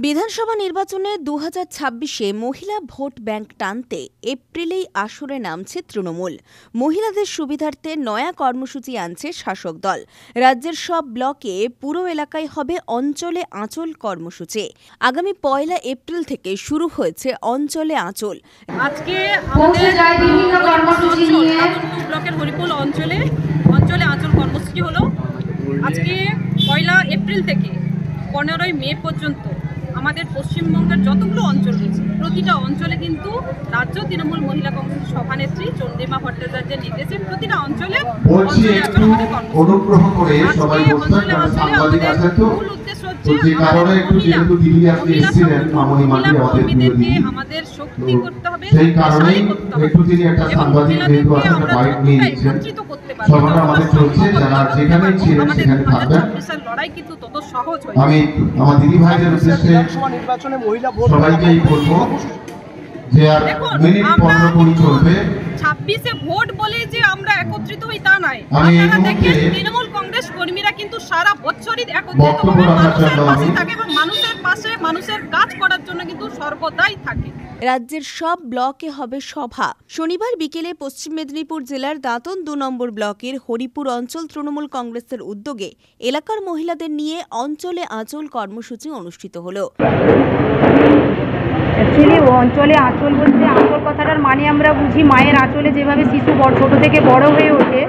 বিধানসভা নির্বাচনে 2026-এ মহিলা ভোট ব্যাংক টানতে এপ্রিলেই আসরে নামছে তৃণমূল। মহিলাদের সুবিধার্থে নয়া কর্মসূচি আনছে শাসক দল। রাজ্যের সব ব্লকে পুরো এলাকায় হবে অঞ্চলে আঁচল কর্মসূচি। আগামী 1 এপ্রিল থেকে শুরু হয়েছে অঞ্চলে আঁচল। আজকে আমাদের ব্লকের হরিপুর অঞ্চলে আঁচল কর্মসূচি হলো। আজকে 1 এপ্রিল থেকে 15 মে পর্যন্ত আমাদের পশ্চিমবঙ্গের যতগুলো অঞ্চল রয়েছে প্রতিটা অঞ্চলে কিন্তু রাজ্য তৃণমূল মহিলা কংগ্রেস সভানেত্রী চন্দ্রিমা ভট্টাচার্যের নির্দেশে প্রতিটা অঞ্চলে আমাদের শক্তি করতে হবে, একত্রিত করতে পারবো। লড়াই কিন্তু তত সহজ হয়। আমি আমার দিদি ভাইদের উদ্দেশ্যে নির্বাচনে মহিলা ভোট সবাইকেই বলবো যে আর মিনিট 15-20 চলবে। 26-এ ভোট বলে যে আমরা একত্রিত হই তা নয়। আপনারা দেখেন তৃণমূল কংগ্রেস কর্মীরা কিন্তু সারা বছরই একত্রিত হয়ে মানুষের পাশে থাকে এবং মানুষের পাশে মানুষের কাজ করার জন্য কিন্তু সর্বদাই থাকে। রাজ্যের সব ব্লকে হবে সভা। শনিবার বিকেলে পশ্চিম মেদিনীপুর জেলার দাঁতন 2 নম্বর ব্লকের হরিপুর অঞ্চল তৃণমূল কংগ্রেসের উদ্যোগে এলাকার মহিলাদের নিয়ে অঞ্চলে আঁচল কর্মসূচি অনুষ্ঠিত হলো। অ্যাকচুয়ালি অঞ্চলে আঁচল বলতে আঁচল কথাটার মানে আমরা বুঝি মায়ের আঁচলে যেভাবে শিশু ছোট থেকে বড় হয়ে ওঠে।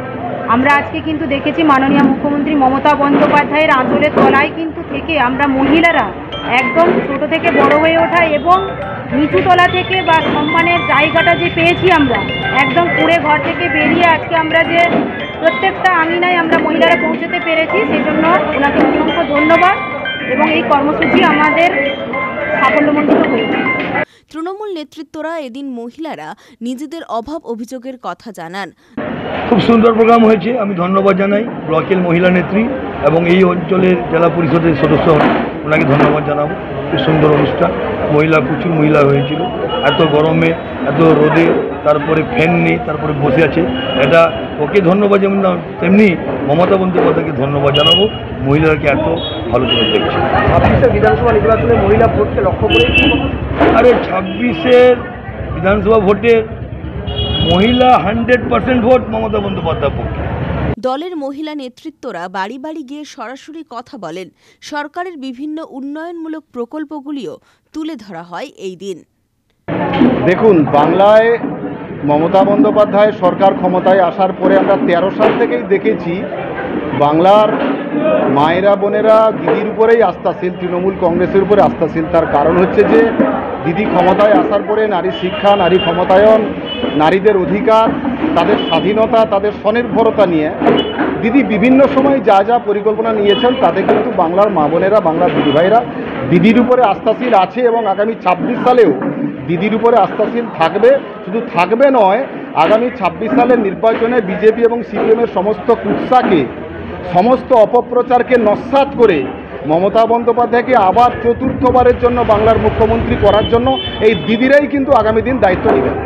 আমরা আজকে কিন্তু দেখেছি মাননীয় মুখ্যমন্ত্রী মমতা বন্দ্যোপাধ্যায়ের আঁচলের তলায় কিন্তু থেকে আমরা মহিলারা একদম ছোট থেকে বড় হয়ে ওঠা এবং নিচুতলা থেকে বা সম্মানের জায়গাটা যে পেয়েছি আমরা একদম পুরে ঘর থেকে বেরিয়ে আজকে আমরা যে প্রত্যেকটা আঙিনায় আমরা মহিলারা পৌঁছতে পেরেছি, সেই জন্য ওনাকে অসংখ্য ধন্যবাদ এবং এই কর্মসূচি আমাদের সাফল্যমণ্ডিত হয়েছে। তৃণমূল নেতৃত্বরা এদিন মহিলারা নিজেদের অভাব অভিযোগের কথা জানান। খুব সুন্দর প্রোগ্রাম হয়েছে, আমি ধন্যবাদ জানাই ব্লকের মহিলা নেত্রী এবং এই অঞ্চলের জেলা পরিষদের সদস্য ওনাকে ধন্যবাদ জানাবো। খুব সুন্দর অনুষ্ঠান, প্রচুর মহিলা হয়েছিল। এত গরমে এত রোদে তারপরে ফ্যান নেই, তারপরে বসে আছে। এটা ওকে ধন্যবাদ যেমন তেমনি মমতা বন্দ্যোপাধ্যায়কে ধন্যবাদ জানাবো, মহিলাদেরকে এত ভালো করে দেখছে। 26-এর বিধানসভা নির্বাচনে মহিলা ভোটকে লক্ষ্য করে আরে 26-এর বিধানসভা ভোটের মহিলা 100% ভোট মমতা বন্দ্যোপাধ্যায় পক্ষে। দলের মহিলা নেতৃত্বরা বাড়ি বাড়ি গিয়ে সরাসরি কথা বলেন। সরকারের বিভিন্ন উন্নয়নমূলক প্রকল্পগুলিও তুলে ধরা হয় এই দিন। দেখুন, বাংলায় মমতা বন্দ্যোপাধ্যায় সরকার ক্ষমতায় আসার পরে আমরা 13 সাল থেকেই দেখেছি বাংলার মায়েরা বোনেরা দিদির উপরেই আস্থাশীল, তৃণমূল কংগ্রেসের উপরে আস্থাশীল। তার কারণ হচ্ছে যে দিদি ক্ষমতায় আসার পরে নারী শিক্ষা, নারী ক্ষমতায়ন, নারীদের অধিকার, তাদের স্বাধীনতা, তাদের স্বনির্ভরতা নিয়ে দিদি বিভিন্ন সময় যা যা পরিকল্পনা নিয়েছেন তাতে কিন্তু বাংলার মা বোনেরা, বাংলার দিদিভাইরা দিদির উপরে আস্থাশীল আছে এবং আগামী 26 সালেও দিদির উপরে আস্থাশীল থাকবে। শুধু থাকবে নয়, আগামী 26 সালের নির্বাচনে বিজেপি এবং সিপিএমের সমস্ত কুৎসাকে, সমস্ত অপপ্রচারকে নস্যাৎ করে মমতা বন্দ্যোপাধ্যায়কে আবার চতুর্থবারের জন্য বাংলার মুখ্যমন্ত্রী করার জন্য এই দিদিরাই কিন্তু আগামী দিন দায়িত্ব নেবেন।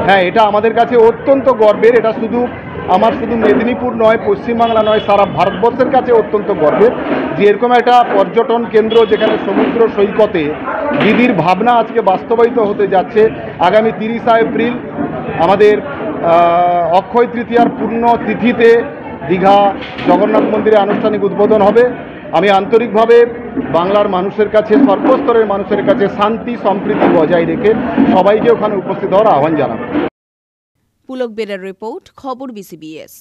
হ্যাঁ, এটা আমাদের কাছে অত্যন্ত গর্বের। এটা শুধু মেদিনীপুর নয়, পশ্চিমবাংলা নয়, সারা ভারতবর্ষের কাছে অত্যন্ত গর্বের যে এরকম একটা পর্যটন কেন্দ্র যেখানে সমুদ্র সৈকতে দিদির ভাবনা আজকে বাস্তবায়িত হতে যাচ্ছে। আগামী 30 এপ্রিল আমাদের অক্ষয় তৃতীয়ার পূর্ণ তিথিতে দীঘা জগন্নাথ মন্দিরে আনুষ্ঠানিক উদ্বোধন হবে। আমি আন্তরিকভাবে বাংলার মানুষের কাছে, সর্বস্তরের মানুষের কাছে শান্তি সম্প্রীতি বজায় রেখে সবাইকে ওখানে উপস্থিত হওয়ার আহ্বান জানাবো। পুলক বেরার রিপোর্ট, খবর BCBS।